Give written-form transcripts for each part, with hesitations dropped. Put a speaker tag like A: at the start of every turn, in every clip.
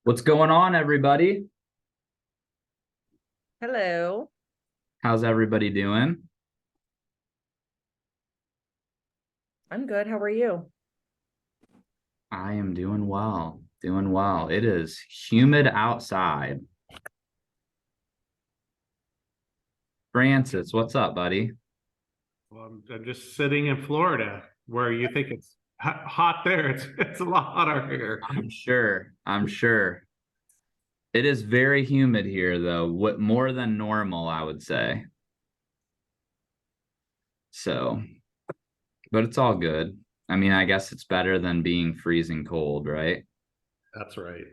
A: What's going on, everybody?
B: Hello.
A: How's everybody doing?
B: I'm good. How are you?
A: I am doing well, doing well. It is humid outside. Francis, what's up, buddy?
C: Well, I'm just sitting in Florida where you think it's hot there. It's a lot hotter here.
A: I'm sure. It is very humid here, though. What more than normal, I would say. So, but it's all good. I mean, I guess it's better than being freezing cold, right?
C: That's right.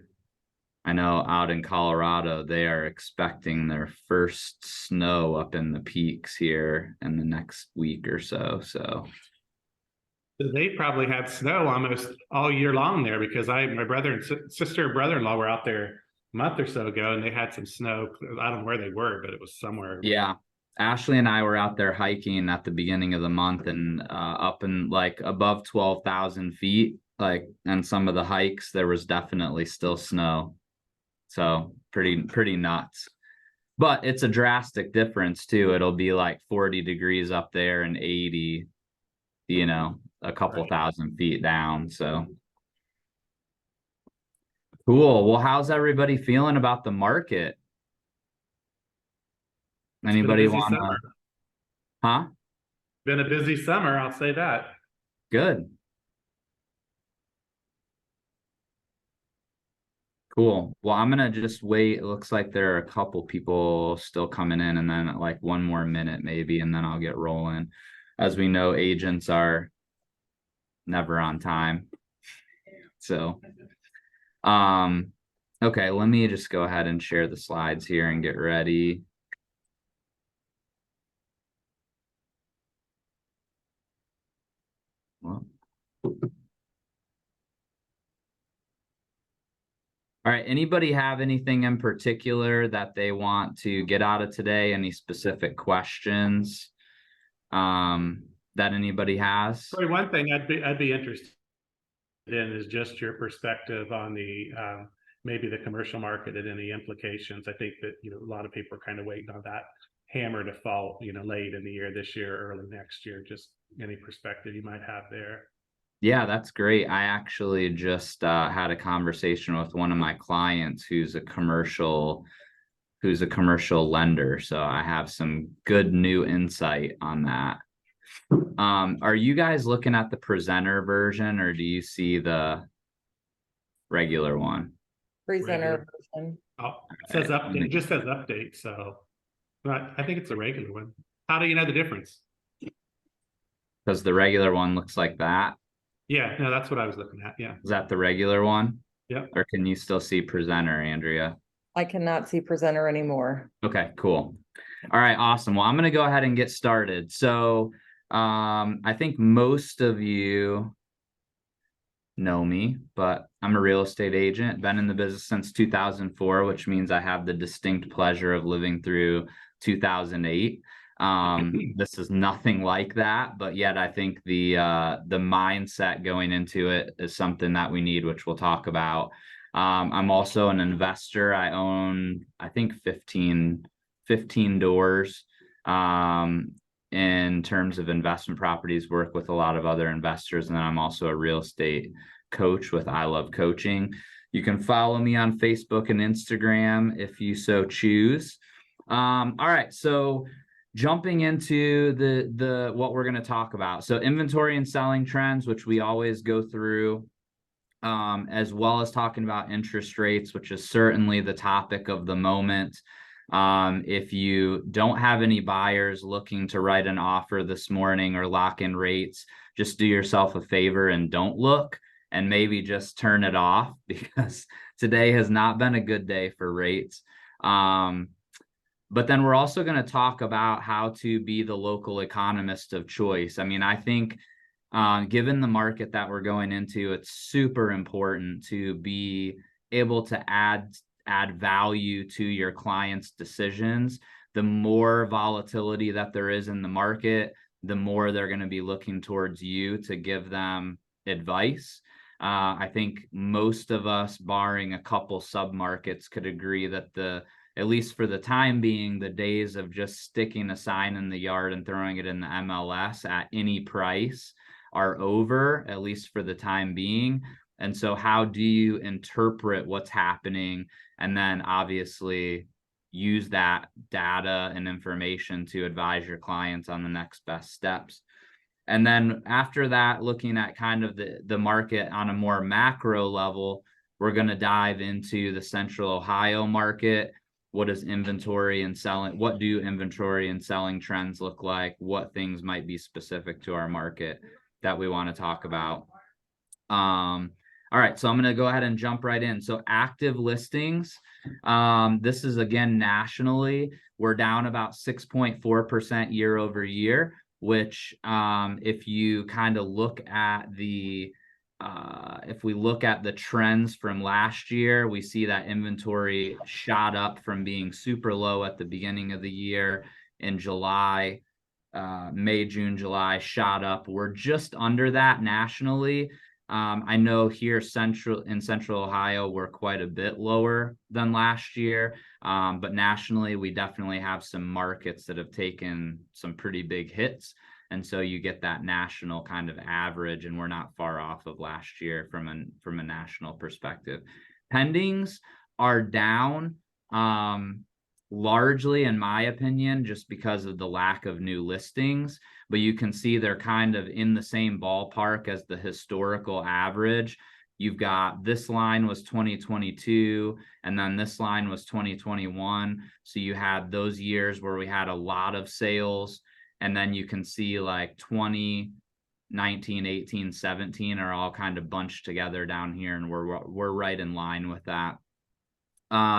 A: I know out in Colorado, they are expecting their first snow up in the peaks here in the next week or so. So,
C: They probably had snow almost all year long there because my brother and sister and brother-in-law were out there a month or so ago and they had some snow. I don't know where they were, but it was somewhere.
A: yeah, Ashley and I were out there hiking at the beginning of the month and up in like above 12,000 feet, like, and some of the hikes, there was definitely still snow. So pretty nuts. But it's a drastic difference too. It'll be like 40 degrees up there and 80, a couple
C: Right.
A: thousand feet down. So cool. Well, how's everybody feeling about the market?
C: It's been a
A: Anybody
C: busy
A: want
C: summer.
A: to, huh?
C: Been a busy summer, I'll say that.
A: Good. Cool. Well, I'm gonna just wait. It looks like there are a couple people still coming in, and then like one more minute maybe, and then I'll get rolling. As we know, agents are never on time. So, okay, let me just go ahead and share the slides here and get ready. Well, all right, anybody have anything in particular that they want to get out of today? Any specific questions that anybody has?
C: Probably one thing I'd be interested in is just your perspective on the maybe the commercial market and any implications. I think that a lot of people are kind of waiting on that hammer to fall late in the year this year, early next year. Just any perspective you might have there.
A: Yeah, that's great. I actually just had a conversation with one of my clients who's a commercial lender. So I have some good new insight on that. Are you guys looking at the presenter version or do you see the regular one?
B: Presenter version.
C: Oh, it says update. It just says update. So, but I think it's a regular one. How do you know the difference?
A: Because the regular one looks like that.
C: Yeah, no, that's what I was looking at. Yeah.
A: Is that the regular one?
C: Yeah.
A: Or can you still see presenter, Andrea?
B: I cannot see presenter anymore.
A: Okay, cool. All right, awesome. Well, I'm going to go ahead and get started. So, I think most of you know me, but I'm a real estate agent, been in the business since 2004, which means I have the distinct pleasure of living through 2008. This is nothing like that, but yet I think the mindset going into it is something that we need, which we'll talk about. I'm also an investor. I own, I think 15 doors. In terms of investment properties, work with a lot of other investors. And then I'm also a real estate coach with I Love Coaching. You can follow me on Facebook and Instagram if you so choose. All right. So jumping into the what we're going to talk about. So inventory and selling trends, which we always go through, as well as talking about interest rates, which is certainly the topic of the moment. If you don't have any buyers looking to write an offer this morning or lock in rates, just do yourself a favor and don't look and maybe just turn it off because today has not been a good day for rates. But then we're also going to talk about how to be the local economist of choice. I mean, I think given the market that we're going into, it's super important to be able to add value to your clients' decisions. The more volatility that there is in the market, the more they're going to be looking towards you to give them advice. I think most of us, barring a couple submarkets, could agree that at least for the time being, the days of just sticking a sign in the yard and throwing it in the MLS at any price are over, at least for the time being. And so how do you interpret what's happening, and then obviously use that data and information to advise your clients on the next best steps? And then after that, looking at kind of the market on a more macro level, we're going to dive into the Central Ohio market. What do inventory and selling trends look like? What things might be specific to our market that we want to talk about? All right, so I'm going to go ahead and jump right in. So active listings, this is again nationally, we're down about 6.4% year over year, which if you kind of look at if we look at the trends from last year, we see that inventory shot up from being super low at the beginning of the year in July. May, June, July shot up. We're just under that nationally. I know here in Central Ohio, we're quite a bit lower than last year, but nationally, we definitely have some markets that have taken some pretty big hits. And so you get that national kind of average, and we're not far off of last year from a national perspective. Pendings are down, largely, in my opinion, just because of the lack of new listings. But you can see they're kind of in the same ballpark as the historical average. You've got this line was 2022, and then this line was 2021. So you had those years where we had a lot of sales. And then you can see like 2019, 18, 17 are all kind of bunched together down here, and we're right in line with that.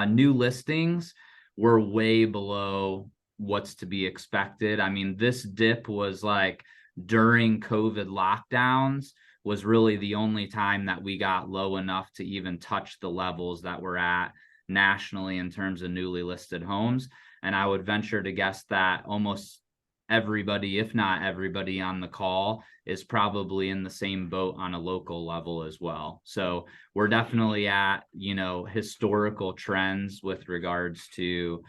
A: New listings were way below what's to be expected. I mean, this dip was like during COVID lockdowns was really the only time that we got low enough to even touch the levels that we're at nationally in terms of newly listed homes. And I would venture to guess that almost everybody, if not everybody on the call, is probably in the same boat on a local level as well. So we're definitely at, historical trends with regards to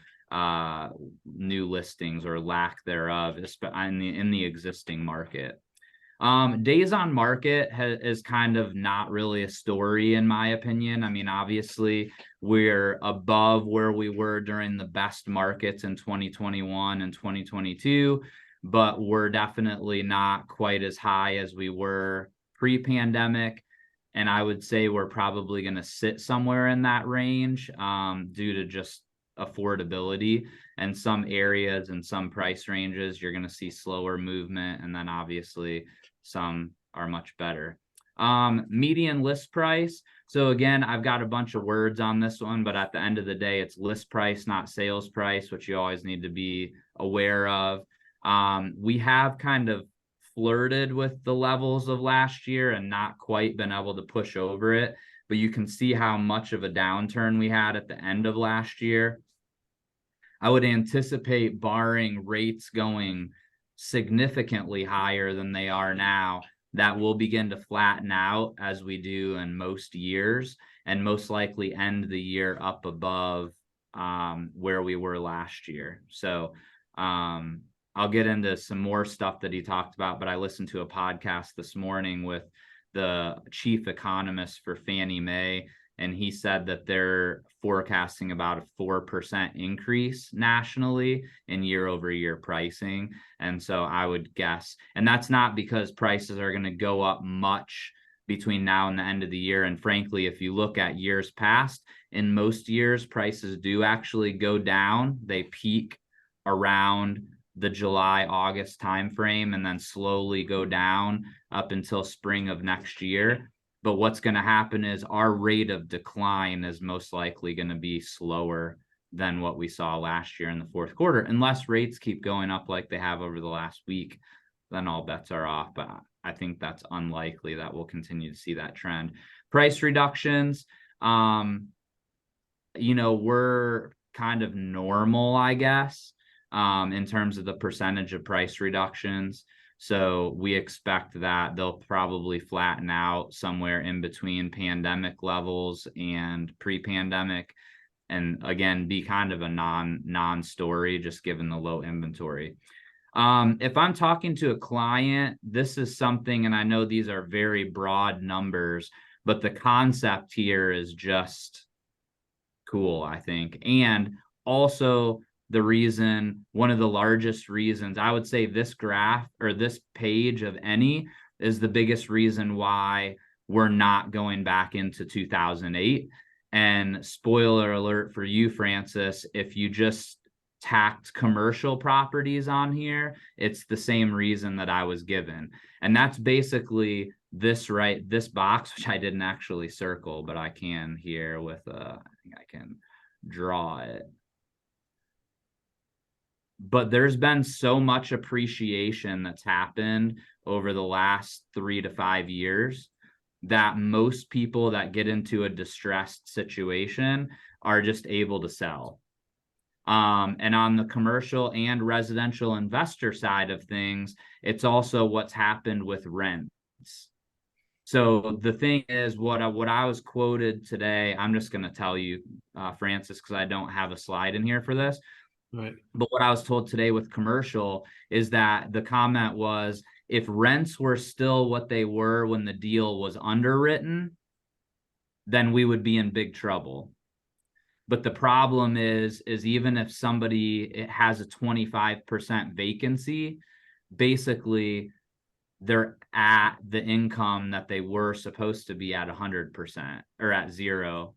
A: new listings or lack thereof in the existing market. Days on market is kind of not really a story, in my opinion. I mean, obviously, we're above where we were during the best markets in 2021 and 2022, but we're definitely not quite as high as we were pre-pandemic. And I would say we're probably going to sit somewhere in that range due to just affordability. And some areas and some price ranges, you're going to see slower movement. And then obviously some are much better. Median list price. So again, I've got a bunch of words on this one, but at the end of the day, it's list price, not sales price, which you always need to be aware of. We have kind of flirted with the levels of last year and not quite been able to push over it, but you can see how much of a downturn we had at the end of last year. I would anticipate, barring rates going significantly higher than they are now, that will begin to flatten out as we do in most years, and most likely end the year up above where we were last year. So I'll get into some more stuff that he talked about, but I listened to a podcast this morning with the chief economist for Fannie Mae, and he said that they're forecasting about a 4% increase nationally in year over year pricing. And so I would guess, and that's not because prices are going to go up much between now and the end of the year. And frankly, if you look at years past, in most years, prices do actually go down. They peak around the July, August timeframe and then slowly go down up until spring of next year. But what's going to happen is our rate of decline is most likely going to be slower than what we saw last year in the fourth quarter. Unless rates keep going up like they have over the last week, then all bets are off. But I think that's unlikely that we'll continue to see that trend. Price reductions, we're kind of normal, I guess, in terms of the percentage of price reductions. So we expect that they'll probably flatten out somewhere in between pandemic levels and pre-pandemic, and again be kind of a non-story just given the low inventory. If I'm talking to a client, this is something, and I know these are very broad numbers, but the concept here is just cool, I think. And also one of the largest reasons, I would say this graph or this page of any is the biggest reason why we're not going back into 2008. And spoiler alert for you, Francis, if you just tacked commercial properties on here, it's the same reason that I was given. And that's basically this box, which I didn't actually circle, but I can here with I think I can draw it. But there's been so much appreciation that's happened over the last 3 to 5 years that most people that get into a distressed situation are just able to sell. And on the commercial and residential investor side of things, it's also what's happened with rents. So the thing is, what I was quoted today, I'm just going to tell you, Francis, because I don't have a slide in here for this.
C: Right.
A: But what I was told today with commercial is that the comment was, if rents were still what they were when the deal was underwritten, then we would be in big trouble. But the problem is even if somebody has a 25% vacancy, basically they're at the income that they were supposed to be at 100% or at zero,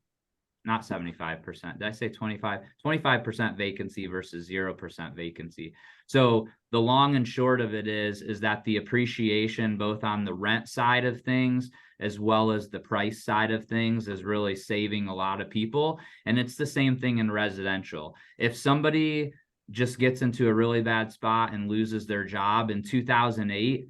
A: not 75%. Did I say 25% vacancy versus 0% vacancy? So the long and short of it is that the appreciation both on the rent side of things as well as the price side of things is really saving a lot of people. And it's the same thing in residential. If somebody just gets into a really bad spot and loses their job in 2008,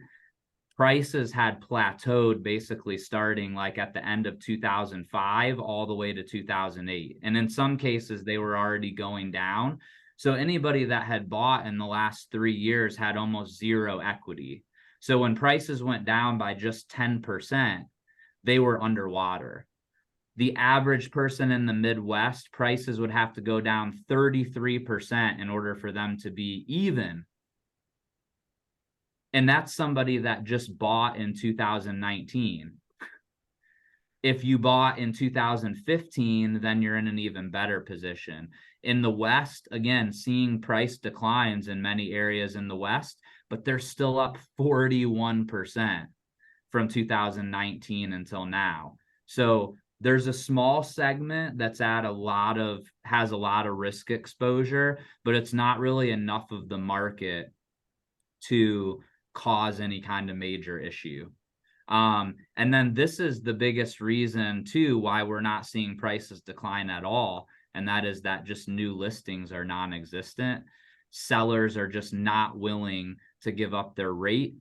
A: prices had plateaued basically starting like at the end of 2005 all the way to 2008. And in some cases, they were already going down. So anybody that had bought in the last 3 years had almost zero equity. So when prices went down by just 10%, they were underwater. The average person in the Midwest, prices would have to go down 33% in order for them to be even. And that's somebody that just bought in 2019. If you bought in 2015, then you're in an even better position. In the West, again, seeing price declines in many areas in the West, but they're still up 41% from 2019 until now. So there's a small segment that's has a lot of risk exposure, but it's not really enough of the market to cause any kind of major issue. And then this is the biggest reason too why we're not seeing prices decline at all, and that is that just new listings are non-existent. Sellers are just not willing to give up their rate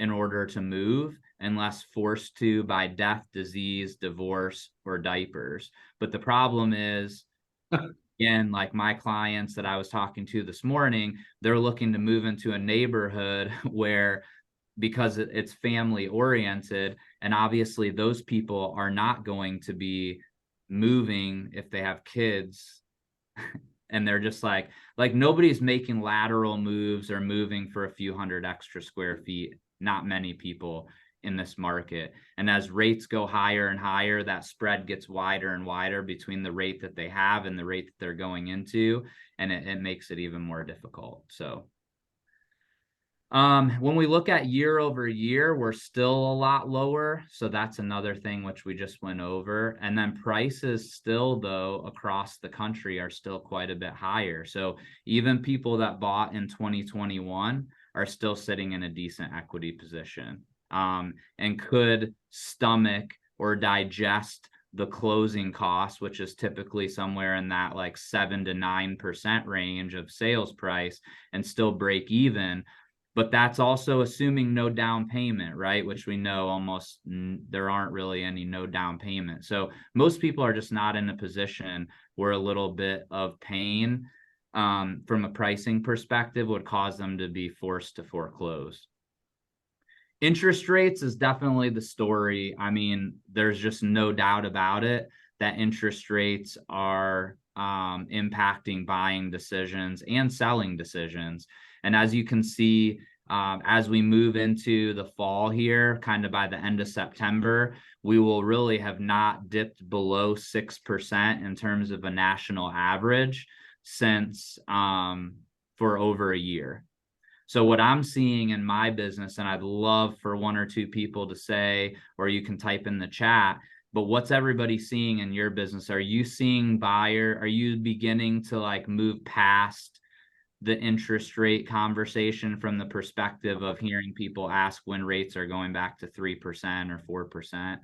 A: in order to move unless forced to by death, disease, divorce, or diapers. But the problem is, again, like my clients that I was talking to this morning, they're looking to move into a neighborhood where, because it's family oriented, and obviously those people are not going to be moving if they have kids. And they're just like nobody's making lateral moves or moving for a few hundred extra square feet. Not many people in this market. And as rates go higher and higher, that spread gets wider and wider between the rate that they have and the rate that they're going into, and it makes it even more difficult. So when we look at year over year, we're still a lot lower. So that's another thing which we just went over. And then prices still, though, across the country are still quite a bit higher. So even people that bought in 2021 are still sitting in a decent equity position, and could stomach or digest the closing costs, which is typically somewhere in that like 7 to 9% range of sales price, and still break even. But that's also assuming no down payment, right? Which we know there aren't really any no down payment. So most people are just not in a position where a little bit of pain from a pricing perspective would cause them to be forced to foreclose. Interest rates is definitely the story. I mean, there's just no doubt about it that interest rates are impacting buying decisions and selling decisions. And as you can see, as we move into the fall here, kind of by the end of September, we will really have not dipped below 6% in terms of a national average since for over a year. So what I'm seeing in my business, and I'd love for one or two people to say, or you can type in the chat, but what's everybody seeing in your business? Are you seeing are you beginning to like move past the interest rate conversation from the perspective of hearing people ask when rates are going back to 3% or 4%?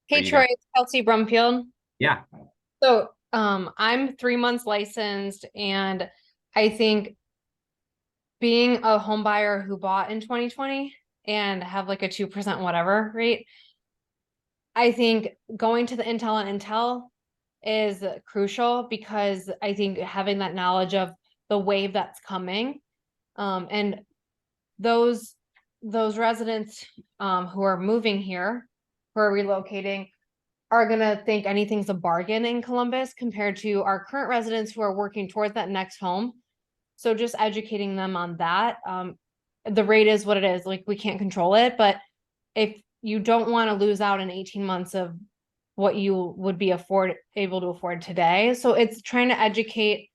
D: Hey Troy, it's Kelsey Brumfield.
A: Yeah.
D: So I'm 3 months licensed, and I think being a home buyer who bought in 2020 and have like a 2% whatever rate, I think going to the Intel and Intel is crucial, because I think having that knowledge of the wave that's coming, and those residents who are moving here, who are relocating, are gonna think anything's a bargain in Columbus compared to our current residents who are working towards that next home. So just educating them on that. The rate is what it is, like we can't control it, but if you don't want to lose out in 18 months of what you would be able to afford today. So it's trying to educate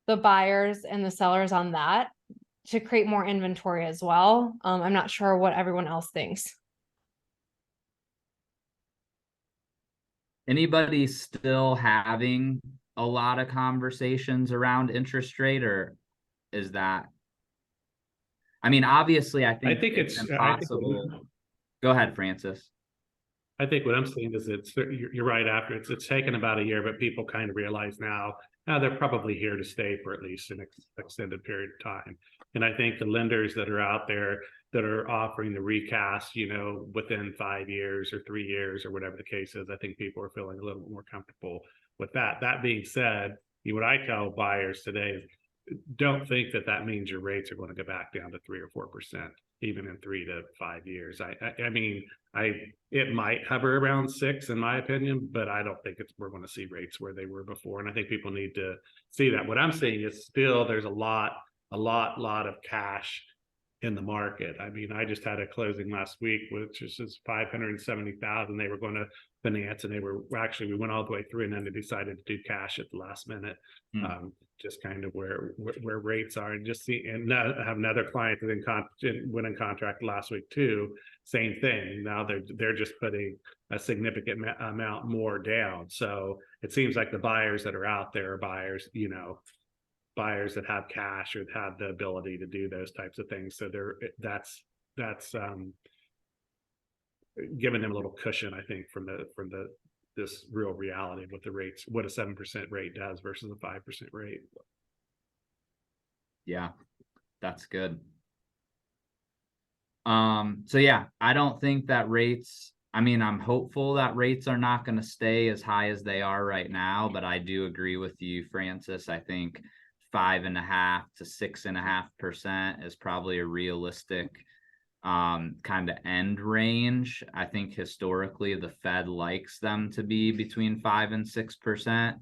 D: the buyers and the sellers on that to create more inventory as well. I'm not sure what everyone else thinks.
A: Anybody still having a lot of conversations around interest rate, or is that, I mean, obviously I think it's impossible. Go ahead, Francis.
C: I think what I'm seeing is you're right, after it's taken about a year, but people kind of realize now they're probably here to stay for at least an extended period of time. And I think the lenders that are out there that are offering the recast, within 5 years or 3 years or whatever the case is, I think people are feeling a little bit more comfortable with that. That being said, what I tell buyers today is, don't think that means your rates are going to go back down to 3 or 4%, even in 3 to 5 years. I mean, it might hover around 6 in my opinion, but I don't think we're going to see rates where they were before. And I think people need to see that. What I'm seeing is still there's a lot of cash in the market. I mean, I just had a closing last week, which is 570,000. They were going to finance, and we went all the way through, and then they decided to do cash at the last minute. Just kind of where rates are, and I have another client that went in contract last week too. Same thing. Now they're just putting a significant amount more down. So it seems like the buyers that are out there are buyers, buyers that have cash or have the ability to do those types of things. So that's giving them a little cushion, I think, from this real reality of what the rates, what a 7% rate does versus a 5% rate.
A: Yeah, that's good. So yeah, I don't think that rates, I mean, I'm hopeful that rates are not going to stay as high as they are right now, but I do agree with you, Francis. I think 5.5% to 6.5% is probably a realistic kind of end range. I think historically the Fed likes them to be between 5 and 6%.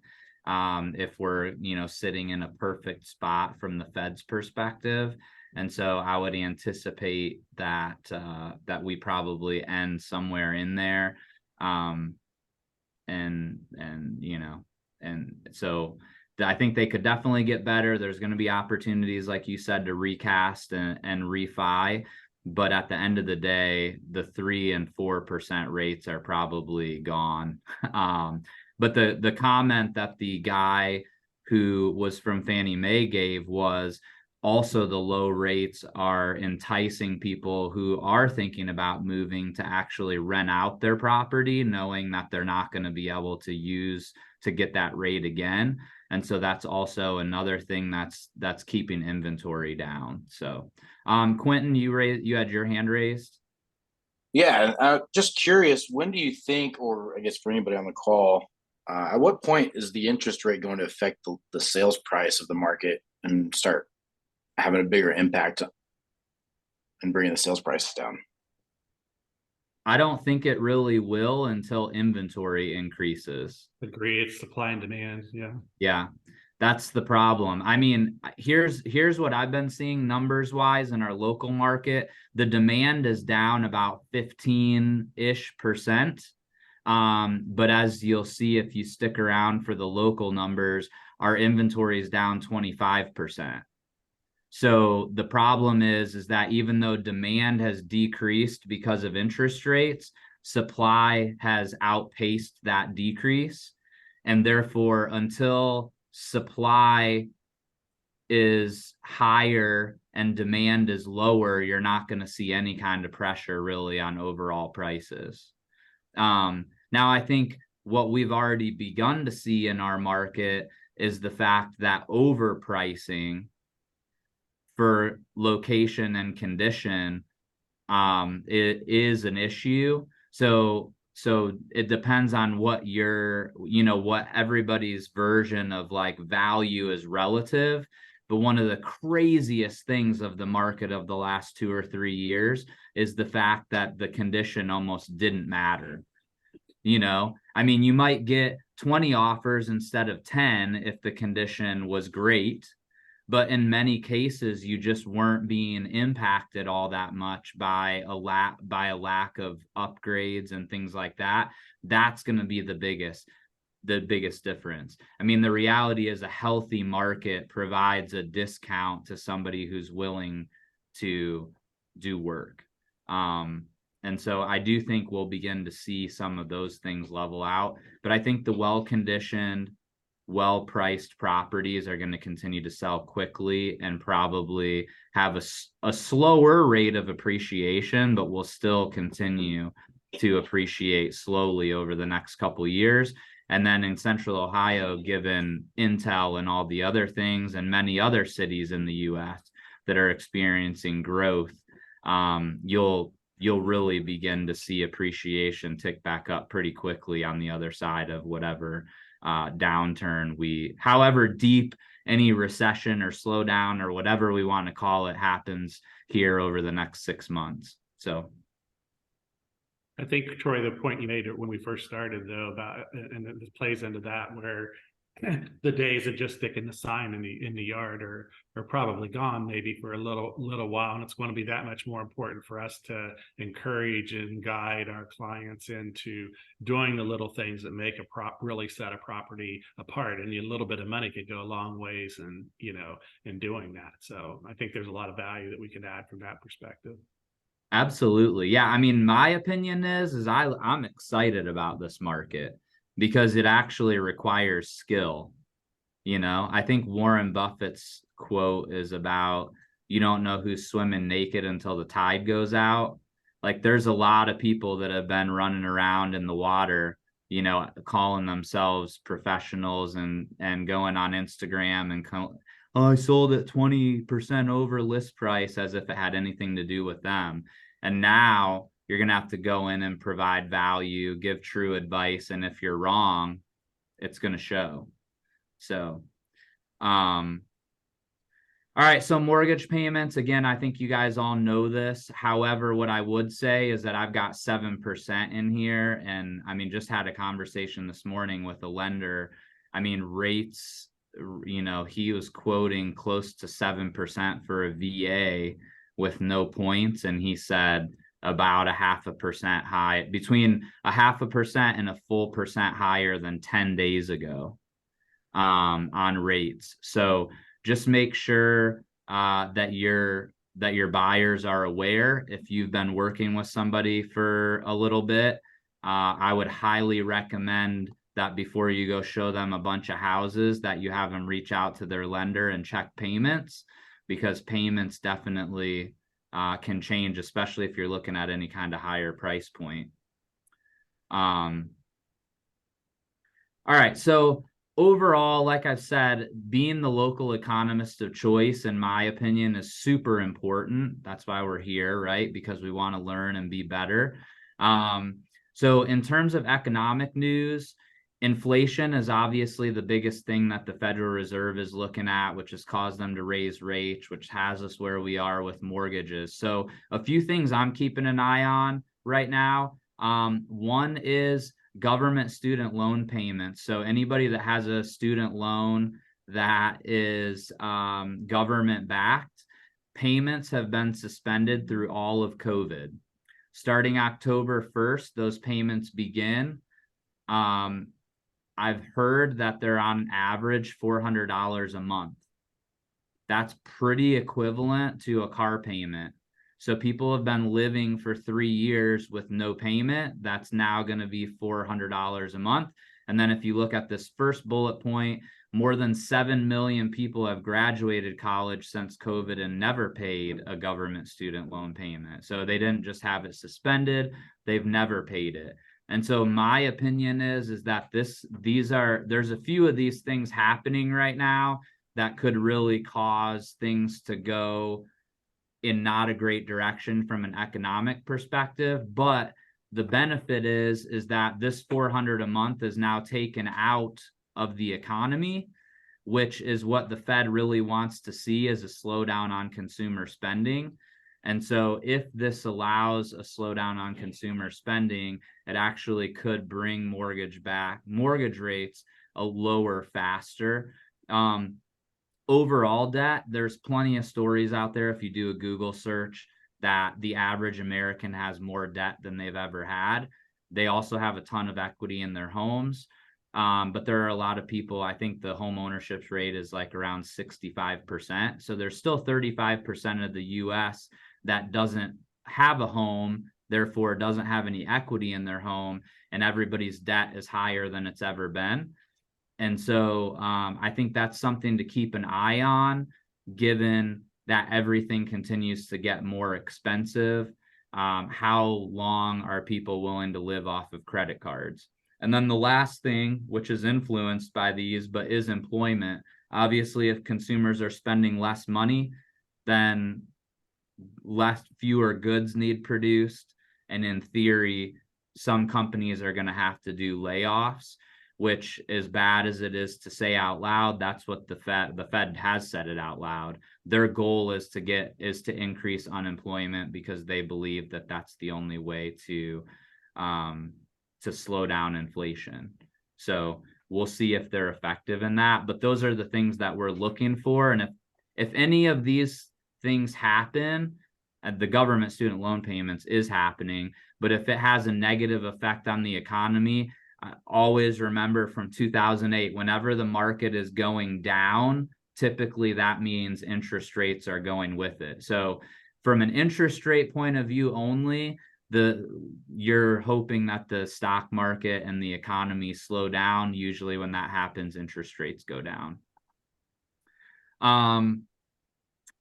A: If we're, sitting in a perfect spot from the Fed's perspective. And so I would anticipate that we probably end somewhere in there. And so I think they could definitely get better. There's going to be opportunities, like you said, to recast and refi. But at the end of the day, the 3 and 4% rates are probably gone. But the comment that the guy who was from Fannie Mae gave was also the low rates are enticing people who are thinking about moving to actually rent out their property, knowing that they're not going to be able to use to get that rate again. And so that's also another thing that's keeping inventory down. So Quentin, you had your hand raised.
E: Yeah, just curious, when do you think, or I guess for anybody on the call, at what point is the interest rate going to affect the sales price of the market and start having a bigger impact and bringing the sales prices down?
A: I don't think it really will until inventory increases.
C: Agree, it's supply and demand, yeah.
A: Yeah, that's the problem. I mean, here's what I've been seeing numbers wise in our local market. The demand is down about 15-ish%. But as you'll see, if you stick around for the local numbers, our inventory is down 25%. So the problem is that even though demand has decreased because of interest rates, supply has outpaced that decrease. And therefore, until supply is higher and demand is lower, you're not going to see any kind of pressure really on overall prices. Now, I think what we've already begun to see in our market is the fact that overpricing for location and condition it is an issue. So it depends on what what everybody's version of like value is relative. But one of the craziest things of the market of the last 2 or 3 years is the fact that the condition almost didn't matter. I mean, you might get 20 offers instead of 10 if the condition was great. But in many cases, you just weren't being impacted all that much by a lack of upgrades and things like that. That's going to be the biggest difference. I mean, the reality is a healthy market provides a discount to somebody who's willing to do work. And so I do think we'll begin to see some of those things level out. But I think the well-conditioned, well-priced properties are going to continue to sell quickly and probably have a slower rate of appreciation, but will still continue to appreciate slowly over the next couple of years. And then in Central Ohio, given Intel and all the other things and many other cities in the US that are experiencing growth, you'll really begin to see appreciation tick back up pretty quickly on the other side of whatever downturn however deep any recession or slowdown or whatever we want to call it happens here over the next 6 months. So
C: I think, Troy, the point you made when we first started, though, about, and this plays into that, where the days of just sticking the sign in the yard are probably gone, maybe for a little while, and it's going to be that much more important for us to encourage and guide our clients into doing the little things that make really set a property apart. And a little bit of money could go a long ways in doing that. So I think there's a lot of value that we can add from that perspective.
A: absolutely. Yeah. I mean, my opinion is I'm excited about this market because it actually requires skill. I think Warren Buffett's quote is about, you don't know who's swimming naked until the tide goes out. Like there's a lot of people that have been running around in the water, calling themselves professionals and going on Instagram and oh, I sold at 20% over list price as if it had anything to do with them. And now you're going to have to go in and provide value, give true advice. And if you're wrong, it's going to show. So, all right. So mortgage payments, again, I think you guys all know this. However, what I would say is that I've got 7% in here. And I mean, just had a conversation this morning with a lender. I mean, rates, he was quoting close to 7% for a VA with no points. And he said about 0.5% high, between 0.5% and a full percent higher than 10 days ago on rates. So just make sure that your buyers are aware. If you've been working with somebody for a little bit, I would highly recommend that before you go show them a bunch of houses, that you have them reach out to their lender and check payments, because payments definitely can change, especially if you're looking at any kind of higher price point. All right. So overall, like I've said, being the local economist of choice, in my opinion, is super important. That's why we're here, right? Because we want to learn and be better. So in terms of economic news, inflation is obviously the biggest thing that the Federal Reserve is looking at, which has caused them to raise rates, which has us where we are with mortgages. So a few things I'm keeping an eye on. right now. One is government student loan payments. So anybody that has a student loan that is government backed, payments have been suspended through all of COVID. Starting October 1st, those payments begin. I've heard that they're on average $400 a month. That's pretty equivalent to a car payment. So people have been living for 3 years with no payment. That's now going to be $400 a month. And then if you look at this first bullet point, more than 7 million people have graduated college since COVID and never paid a government student loan payment. So they didn't just have it suspended, they've never paid it. And so my opinion is that there's a few of these things happening right now that could really cause things to go in not a great direction from an economic perspective. But the benefit is that this $400 a month is now taken out of the economy, which is what the Fed really wants to see as a slowdown on consumer spending. And so if this allows a slowdown on consumer spending, it actually could bring mortgage rates a lower faster. Overall debt, there's plenty of stories out there if you do a Google search that the average American has more debt than they've ever had. They also have a ton of equity in their homes. But there are a lot of people, I think the home ownership rate is like around 65%. So there's still 35% of the US that doesn't have a home, therefore doesn't have any equity in their home, and everybody's debt is higher than it's ever been. And so I think that's something to keep an eye on, given that everything continues to get more expensive. How long are people willing to live off of credit cards? And then the last thing, which is influenced by these, but is employment. Obviously, if consumers are spending less money, then fewer goods need produced. And in theory, some companies are going to have to do layoffs, which, as bad as it is to say out loud, that's what the Fed has said it out loud. Their goal is to increase unemployment because they believe that that's the only way to slow down inflation. So we'll see if they're effective in that. But those are the things that we're looking for. And if any of these things happen, the government student loan payments is happening, but if it has a negative effect on the economy, always remember from 2008, whenever the market is going down, typically that means interest rates are going with it. So from an interest rate point of view only, you're hoping that the stock market and the economy slow down. Usually when that happens, interest rates go down.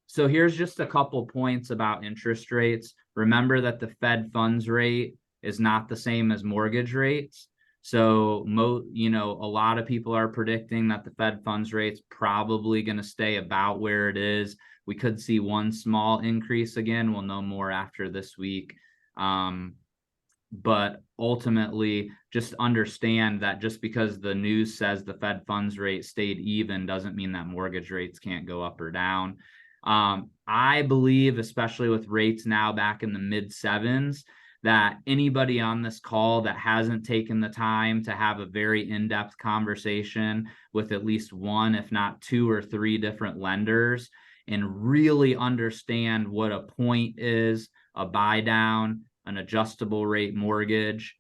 A: So here's just a couple points about interest rates. Remember that the Fed funds rate is not the same as mortgage rates. So, a lot of people are predicting that the Fed funds rate's probably going to stay about where it is. We could see one small increase again. We'll know more after this week. But ultimately, just understand that just because the news says the Fed funds rate stayed even doesn't mean that mortgage rates can't go up or down. I believe, especially with rates now back in the mid 7s, that anybody on this call that hasn't taken the time to have a very in-depth conversation with at least one, if not 2 or 3 different lenders, and really understand what a point is, a buy down, an adjustable rate mortgage,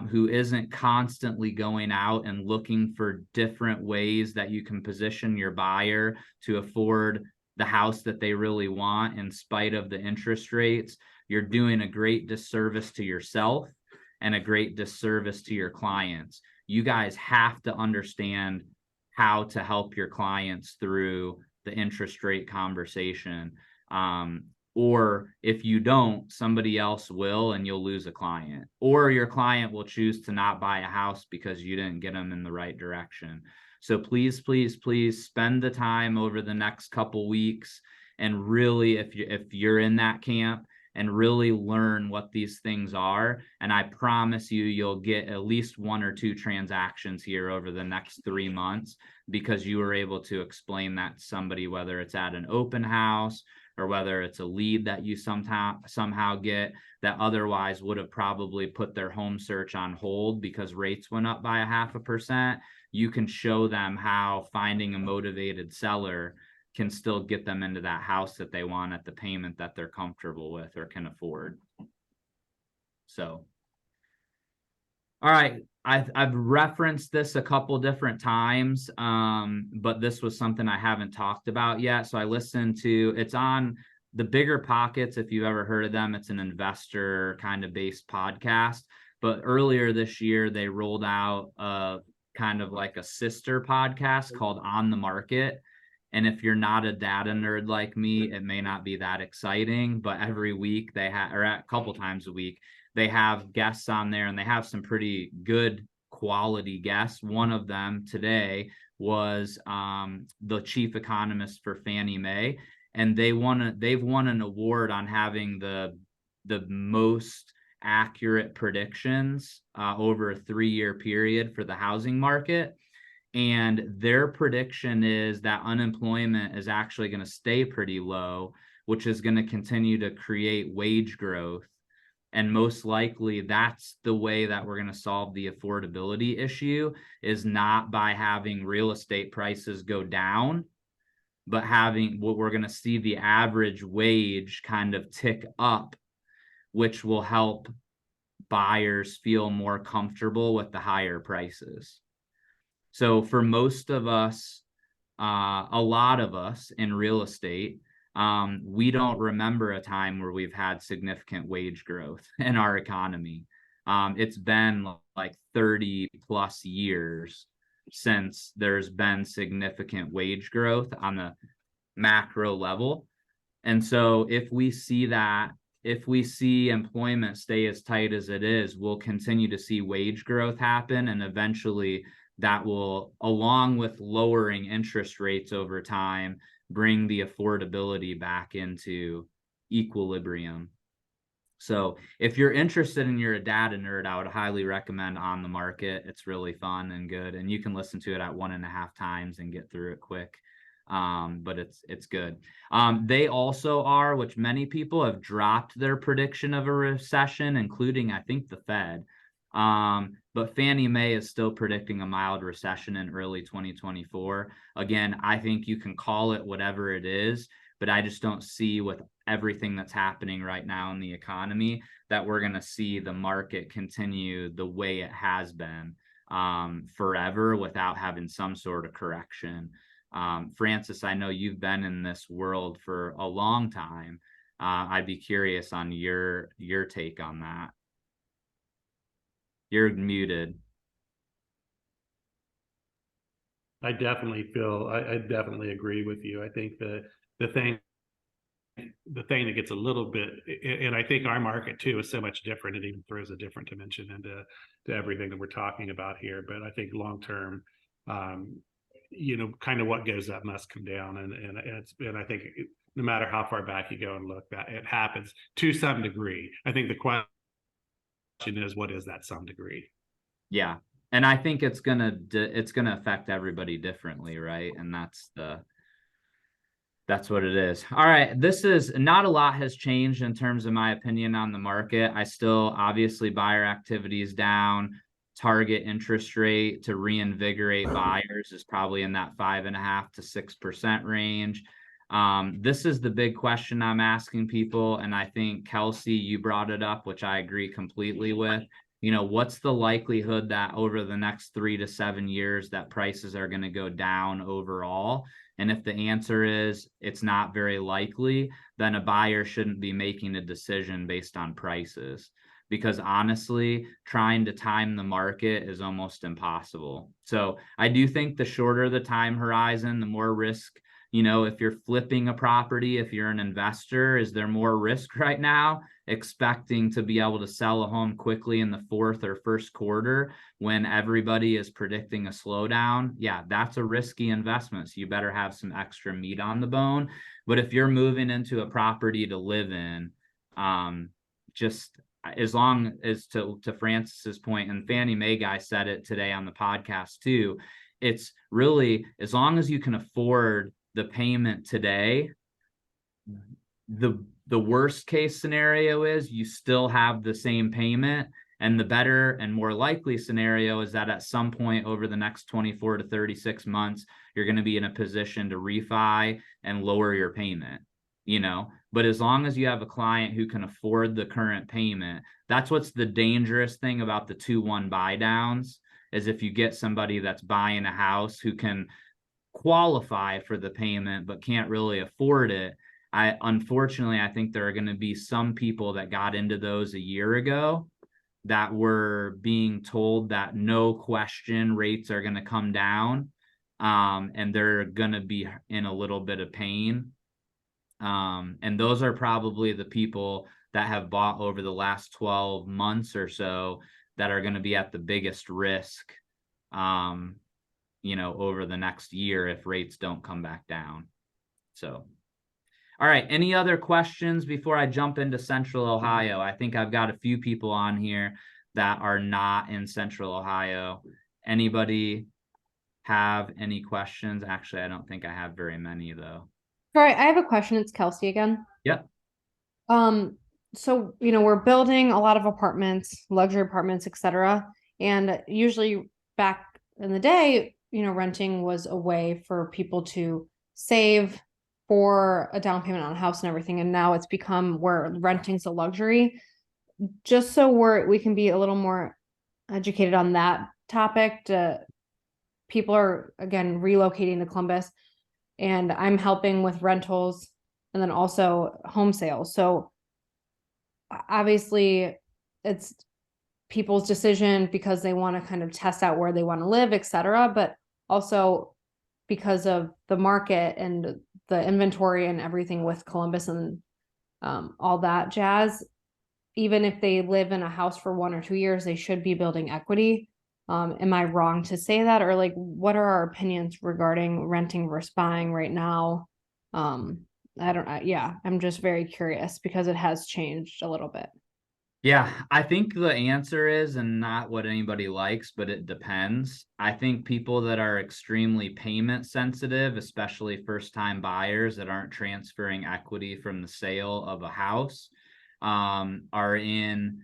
A: who isn't constantly going out and looking for different ways that you can position your buyer to afford the house that they really want in spite of the interest rates, you're doing a great disservice to yourself and a great disservice to your clients. You guys have to understand how to help your clients through the interest rate conversation. Or if you don't, somebody else will, and you'll lose a client. Or your client will choose to not buy a house because you didn't get them in the right direction. So please, please, please spend the time over the next couple weeks and really, if you're in that camp, and really learn what these things are. And I promise you'll get at least 1 or 2 transactions here over the next 3 months because you were able to explain that to somebody, whether it's at an open house or whether it's a lead that you somehow get that otherwise would have probably put their home search on hold because rates went up by 0.5%, you can show them how finding a motivated seller can still get them into that house that they want at the payment that they're comfortable with or can afford. So, all right, I've referenced this a couple different times, but this was something I haven't talked about yet. So I listened to, it's on the Bigger Pockets, if you've ever heard of them. It's an investor kind of based podcast. But earlier this year, they rolled out a kind of like a sister podcast called On the Market. And if you're not a data nerd like me, it may not be that exciting, but every week they have, or a couple times a week, they have guests on there, and they have some pretty good quality guests. One of them today was the chief economist for Fannie Mae, and they've won an award on having the most accurate predictions over a 3-year period for the housing market. And their prediction is that unemployment is actually going to stay pretty low, which is going to continue to create wage growth. And most likely that's the way that we're going to solve the affordability issue, is not by having real estate prices go down, but having what we're going to see the average wage kind of tick up, which will help buyers feel more comfortable with the higher prices. So for most of us, a lot of us in real estate, we don't remember a time where we've had significant wage growth in our economy. It's been like 30 plus years since there's been significant wage growth on the macro level. And so if we see employment stay as tight as it is, we'll continue to see wage growth happen, and eventually that will, along with lowering interest rates over time, bring the affordability back into equilibrium. So if you're interested and you're a data nerd, I would highly recommend On the Market. It's really fun and good, and you can listen to it at 1.5 times and get through it quick. But it's good. They also are, which many people have dropped their prediction of a recession, including, I think, the Fed. But Fannie Mae is still predicting a mild recession in early 2024. Again, I think you can call it whatever it is, but I just don't see, with everything that's happening right now in the economy, that we're going to see the market continue the way it has been forever without having some sort of correction. Francis, I know you've been in this world for a long time. I'd be curious on your take on that. You're muted.
C: I definitely agree with you. I think the thing that gets a little bit, and I think our market too is so much different, it even throws a different dimension into everything that we're talking about here. But I think long term, kind of what goes up must come down, and I think no matter how far back you go and look, that it happens to some degree. I think the question is, what is that some degree?
A: Yeah, and I think it's gonna affect everybody differently, right? And that's what it is. All right, this is not a lot has changed in terms of my opinion on the market. I still, obviously, buyer activity is down. Target interest rate to reinvigorate buyers is probably in that 5.5% to 6% range. This is the big question I'm asking people, and I think, Kelsey, you brought it up, which I agree completely with. What's the likelihood that over the next 3 to 7 years that prices are going to go down overall? And if the answer is it's not very likely, then a buyer shouldn't be making a decision based on prices, because honestly, trying to time the market is almost impossible. So I do think the shorter the time horizon, the more risk. If you're flipping a property, if you're an investor, is there more risk right now expecting to be able to sell a home quickly in the fourth or first quarter when everybody is predicting a slowdown? Yeah, that's a risky investment. So you better have some extra meat on the bone. But if you're moving into a property to live in, just as long as, to Francis's point, and Fannie Mae guy said it today on the podcast too, it's really, as long as you can afford the payment today, the worst case scenario is you still have the same payment, and the better and more likely scenario is that at some point over the next 24 to 36 months, you're going to be in a position to refi and lower your payment, but as long as you have a client who can afford the current payment, that's what's the dangerous thing about the 2-1 buy downs, is if you get somebody that's buying a house who can qualify for the payment but can't really afford it. Unfortunately, I think there are going to be some people that got into those a year ago that were being told that no question rates are going to come down, and they're going to be in a little bit of pain. And those are probably the people that have bought over the last 12 months or so that are going to be at the biggest risk, over the next year if rates don't come back down. So, all right. Any other questions before I jump into Central Ohio? I think I've got a few people on here that are not in Central Ohio. Anybody have any questions? Actually, I don't think I have very many though.
D: All right, I have a question. It's Kelsey again.
A: Yep.
D: So, we're building a lot of apartments, luxury apartments, etc. And usually back in the day, renting was a way for people to save for a down payment on a house and everything. And now it's become where renting's a luxury. Just so we can be a little more educated on that topic, people are, again, relocating to Columbus, and I'm helping with rentals and then also home sales. So obviously it's people's decision because they want to kind of test out where they want to live, etc. But also because of the market and the inventory and everything with Columbus and all that jazz, even if they live in a house for 1 or 2 years, they should be building equity. Am I wrong to say that? Or what are our opinions regarding renting versus buying right now? I'm just very curious because it has changed a little bit.
A: Yeah, I think the answer is, and not what anybody likes, but it depends. I think people that are extremely payment sensitive, especially first-time buyers that aren't transferring equity from the sale of a house, are in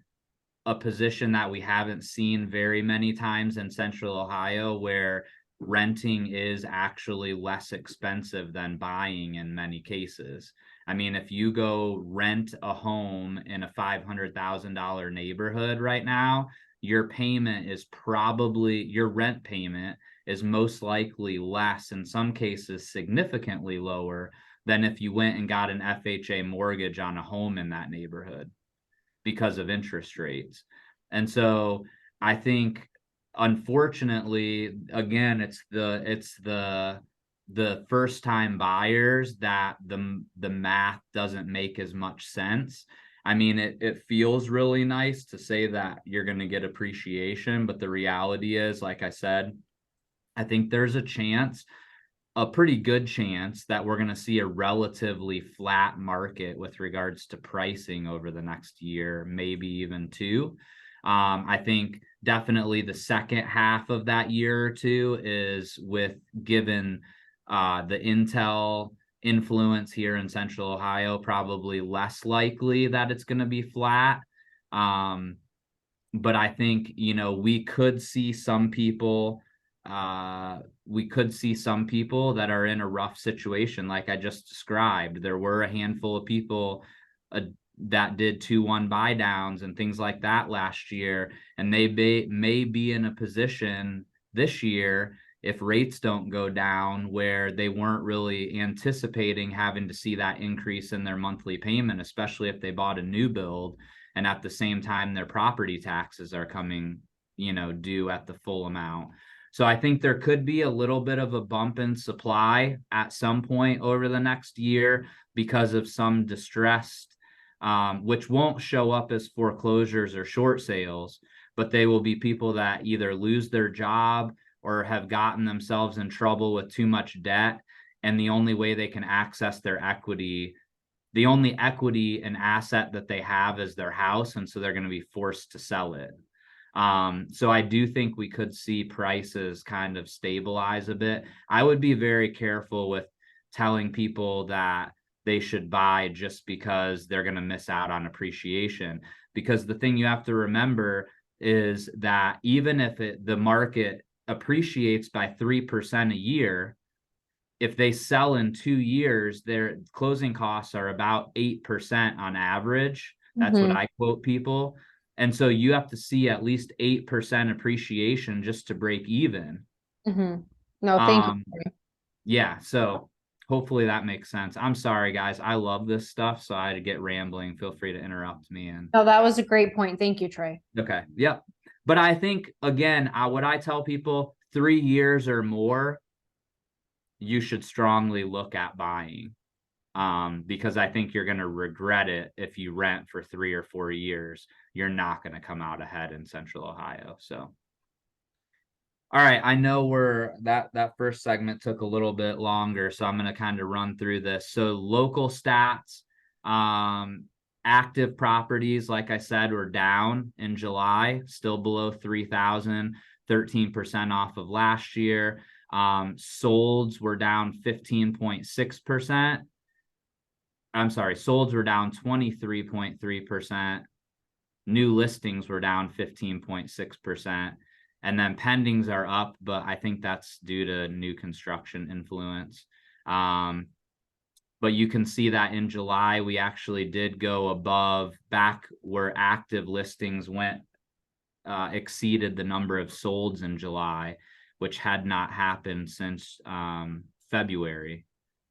A: a position that we haven't seen very many times in Central Ohio, where renting is actually less expensive than buying in many cases. I mean, if you go rent a home in a $500,000 neighborhood right now, your rent payment is most likely less, in some cases significantly lower, than if you went and got an FHA mortgage on a home in that neighborhood because of interest rates. And so I think, unfortunately, again, it's the first time buyers that the math doesn't make as much sense. I mean, it feels really nice to say that you're going to get appreciation, but the reality is, like I said, I think there's a pretty good chance that we're going to see a relatively flat market with regards to pricing over the next year, maybe even 2. I think definitely the second half of that year or 2 is, given the Intel influence here in Central Ohio, probably less likely that it's going to be flat. But I think, we could see some people that are in a rough situation, like I just described. There were a handful of people that did 2-1 buy downs and things like that last year, and they may be in a position this year, if rates don't go down, where they weren't really anticipating having to see that increase in their monthly payment, especially if they bought a new build, and at the same time their property taxes are coming, due at the full amount. So I think there could be a little bit of a bump in supply at some point over the next year because of some distressed, which won't show up as foreclosures or short sales, but they will be people that either lose their job or have gotten themselves in trouble with too much debt, and the only way they can access their equity, the only equity and asset that they have, is their house, and so they're going to be forced to sell it. So I do think we could see prices kind of stabilize a bit. I would be very careful with telling people that they should buy just because they're going to miss out on appreciation. Because the thing you have to remember is that even if the market appreciates by 3% a year, if they sell in 2 years, their closing costs are about 8% on average. That's what I quote people. And so you have to see at least 8% appreciation just to break even.
D: No, thank you.
A: Yeah, so hopefully that makes sense. I'm sorry, guys. I love this stuff, so I had to get rambling. Feel free to interrupt me. And
D: No, that was a great point. Thank you, Trey.
A: okay, yep. But I think, again, what I tell people, 3 years or more, you should strongly look at buying. Because I think you're going to regret it if you rent for 3 or 4 years. You're not going to come out ahead in Central Ohio. So, all right, I know that first segment took a little bit longer, so I'm going to kind of run through this. So, local stats, active properties, like I said, were down in July, still below 3,000, 13% off of last year. Solds were down 15.6%. I'm sorry, solds were down 23.3%. New listings were down 15.6%. And then pendings are up, but I think that's due to new construction influence. But you can see that in July, we actually did go above back where active listings went, exceeded the number of solds in July, which had not happened since February.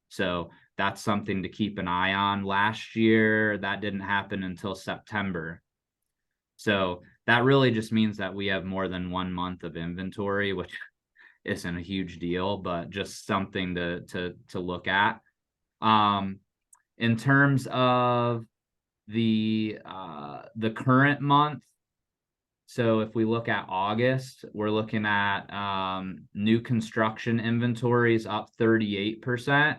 A: So that's something to keep an eye on. Last year, that didn't happen until September. So that really just means that we have more than 1 month of inventory, which isn't a huge deal, but just something to look at. In terms of the current month, so if we look at August, we're looking at new construction inventories up 38%.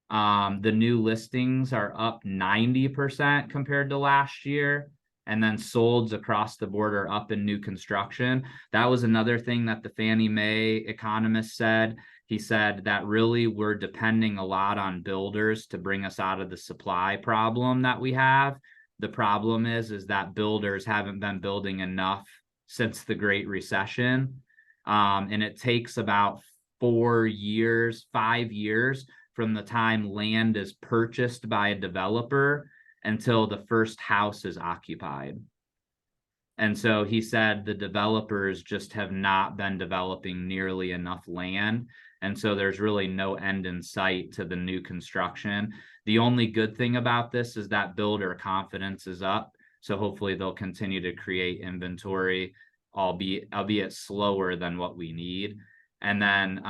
A: The new listings are up 90% compared to last year. And then solds across the board are up in new construction. That was another thing that the Fannie Mae economist said. He said that really we're depending a lot on builders to bring us out of the supply problem that we have. The problem is that builders haven't been building enough since the Great Recession. And it takes about 5 years from the time land is purchased by a developer until the first house is occupied. And so he said the developers just have not been developing nearly enough land. And so there's really no end in sight to the new construction. The only good thing about this is that builder confidence is up. So hopefully they'll continue to create inventory, albeit slower than what we need. And then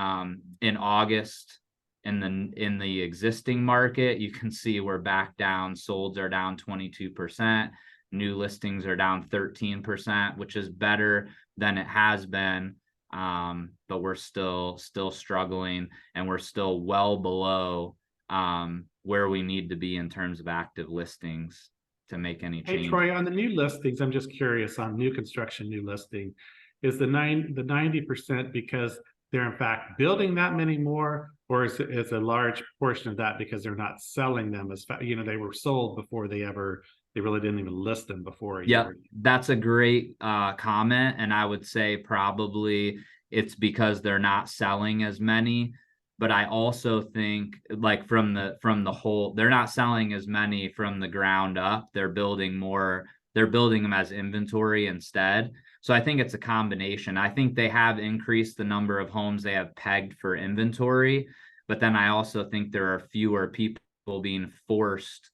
A: in August, in the existing market, you can see we're back down. Solds are down 22%. New listings are down 13%, which is better than it has been. But we're still struggling, and we're still well below where we need to be in terms of active listings to make any change.
C: Hey, Troy, on the new listings, I'm just curious on new construction, new listing, is the 90% because they're in fact building that many more, or is a large portion of that because they're not selling them as fast? They were sold before they really didn't even list them before a year.
A: That's a great comment, and I would say probably it's because they're not selling as many. But I also think, like, from the whole, they're not selling as many from the ground up. They're building more. They're building them as inventory instead. So I think it's a combination. I think they have increased the number of homes they have pegged for inventory, but then I also think there are fewer people being forced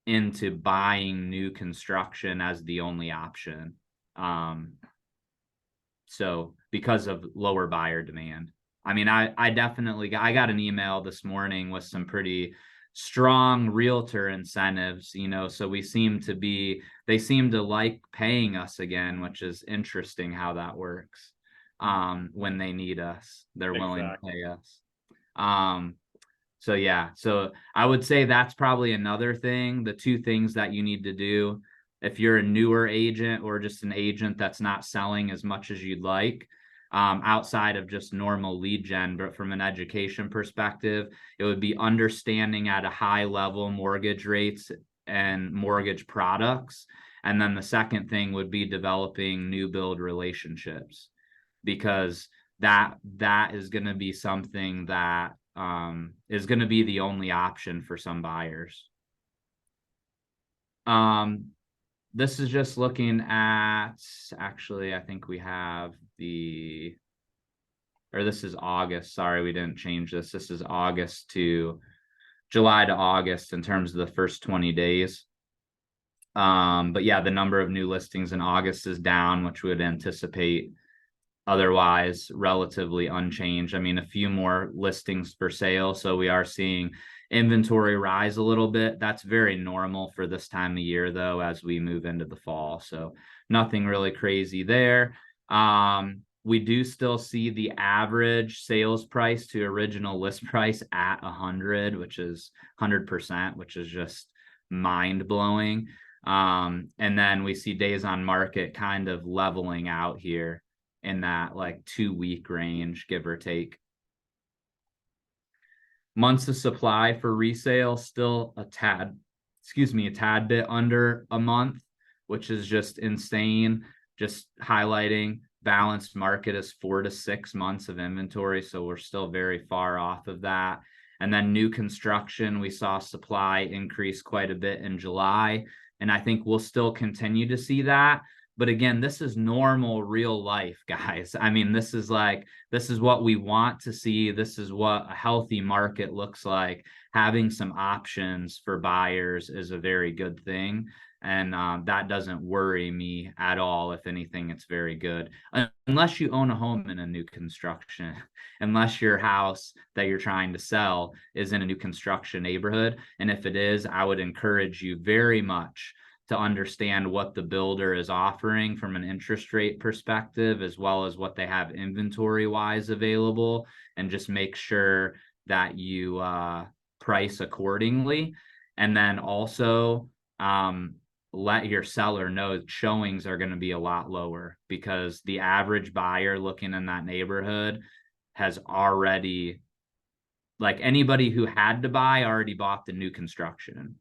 A: into buying new construction as the only option. So because of lower buyer demand. I mean, I definitely got an email this morning with some pretty strong realtor incentives, so they seem to like paying us again, which is interesting how that works. When they need us, they're willing to pay us. So yeah, so I would say that's probably another thing. The two things that you need to do if you're a newer agent or just an agent that's not selling as much as you'd like, outside of just normal lead gen, but from an education perspective, it would be understanding at a high level mortgage rates and mortgage products. And then the second thing would be developing new build relationships, because that is going to be something that is going to be the only option for some buyers. This is just looking at, actually, I think we have this is August. Sorry, we didn't change this. This is August to July to August in terms of the first 20 days. But yeah, the number of new listings in August is down, which we would anticipate otherwise relatively unchanged. I mean, a few more listings for sale. So we are seeing inventory rise a little bit. That's very normal for this time of year, though, as we move into the fall. So nothing really crazy there. We do still see the average sales price to original list price at 100, which is 100%, which is just mind blowing. And then we see days on market kind of leveling out here in that like 2-week range, give or take. Months of supply for resale still a tad bit under a month, which is just insane. Just highlighting balanced market is 4 to 6 months of inventory, so we're still very far off of that. And then new construction, we saw supply increase quite a bit in July, and I think we'll still continue to see that. But again, this is normal real life, guys. I mean, this is what we want to see. This is what a healthy market looks like. Having some options for buyers is a very good thing. And that doesn't worry me at all. If anything, it's very good. Unless you own a home in a new construction, unless your house that you're trying to sell is in a new construction neighborhood. And if it is, I would encourage you very much to understand what the builder is offering from an interest rate perspective, as well as what they have inventory wise available, and just make sure that you price accordingly. And then also let your seller know showings are going to be a lot lower, because the average buyer looking in that neighborhood has already, like anybody who had to buy already bought the new construction.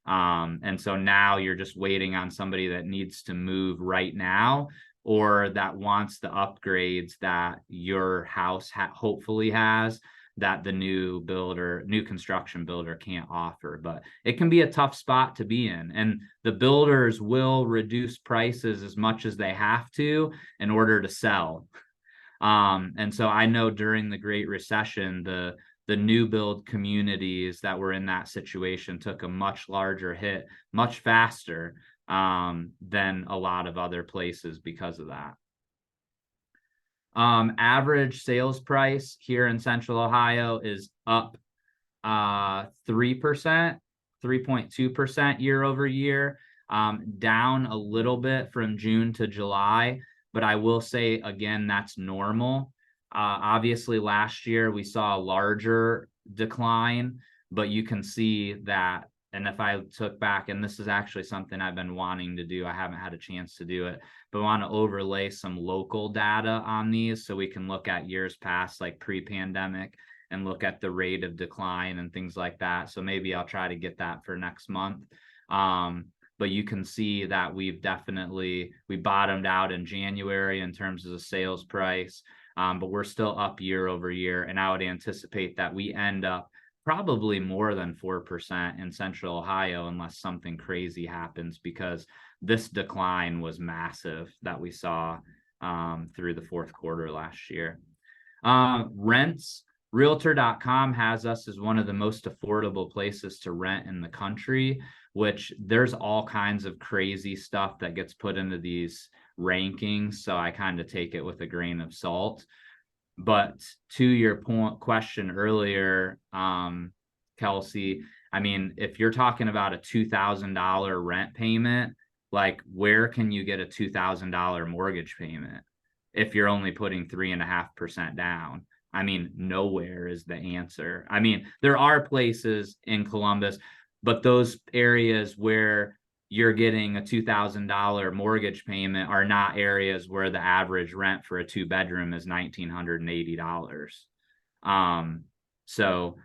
A: And so now you're just waiting on somebody that needs to move right now, or that wants the upgrades that your house hopefully has, that the new construction builder can't offer. But it can be a tough spot to be in, and the builders will reduce prices as much as they have to in order to sell. And so I know during the Great Recession, the new build communities that were in that situation took a much larger hit, much faster than a lot of other places because of that. Average sales price here in Central Ohio is up 3.2% year over year, down a little bit from June to July. But I will say, again, that's normal. Obviously, last year we saw a larger decline, but you can see that. And if I took back, and this is actually something I've been wanting to do, I haven't had a chance to do it, but I want to overlay some local data on these so we can look at years past, like pre-pandemic, and look at the rate of decline and things like that. So maybe I'll try to get that for next month. But you can see that we bottomed out in January in terms of the sales price, but we're still up year over year. And I would anticipate that we end up probably more than 4% in Central Ohio unless something crazy happens, because this decline was massive that we saw through the fourth quarter last year. Rents, Realtor.com has us as one of the most affordable places to rent in the country, which there's all kinds of crazy stuff that gets put into these rankings. So I kind of take it with a grain of salt. But to your question earlier, Kelsey, I mean, if you're talking about a $2,000 rent payment, like where can you get a $2,000 mortgage payment if you're only putting 3.5% down? I mean, nowhere is the answer. I mean, there are places in Columbus, but those areas where you're getting a $2,000 mortgage payment are not areas where the average rent for a 2-bedroom is $1,980. So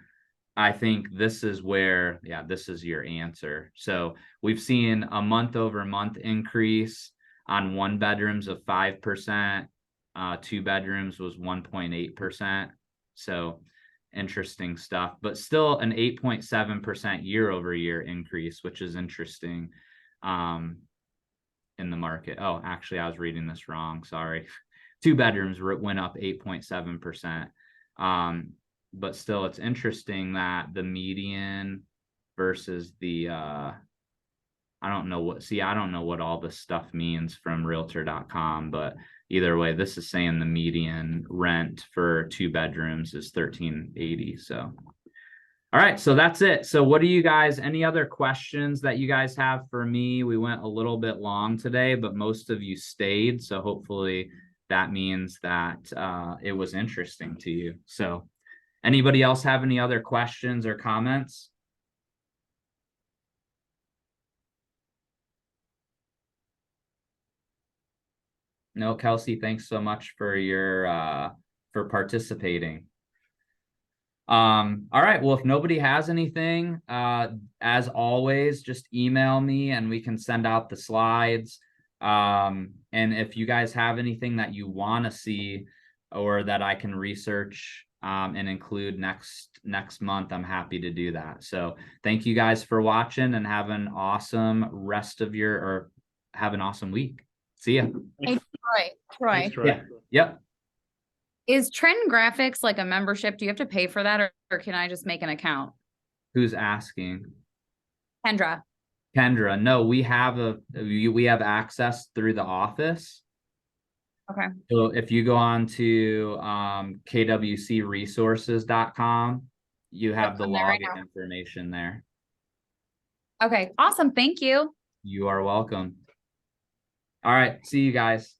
A: I think this is where, yeah, this is your answer. So we've seen a month-over-month increase on 1-bedrooms of 5%. 2-bedrooms was 1.8%. So interesting stuff, but still an 8.7% year-over-year increase, which is interesting in the market. Oh, actually, I was reading this wrong. Sorry. 2-bedrooms went up 8.7%. But still, it's interesting that the median versus the I don't know what all this stuff means from realtor.com, but either way, this is saying the median rent for 2-bedrooms is $1,380. So all right, so that's it. So what do you guys, any other questions that you guys have for me? We went a little bit long today, but most of you stayed, so hopefully that means that it was interesting to you. So anybody else have any other questions or comments? No, Kelsey, thanks so much for your for participating. All right, well, if nobody has anything, as always, just email me and we can send out the slides. And if you guys have anything that you want to see or that I can research and include next month, I'm happy to do that. So thank you guys for watching and have an awesome rest of your, or have an awesome week. See ya.
F: Hey, Troy,
C: Thanks, Troy.
A: Yeah. Yep.
F: is Trend Graphics like a membership? Do you have to pay for that, or can I just make an account?
A: Who's asking?
F: Kendra.
A: Kendra, no, we have access through the office.
F: Okay.
A: So if you go on to kwcresources.com, you have the
F: I'm there right
A: login
F: now.
A: information there.
F: Okay, awesome. Thank you.
A: You are welcome. All right, see you guys.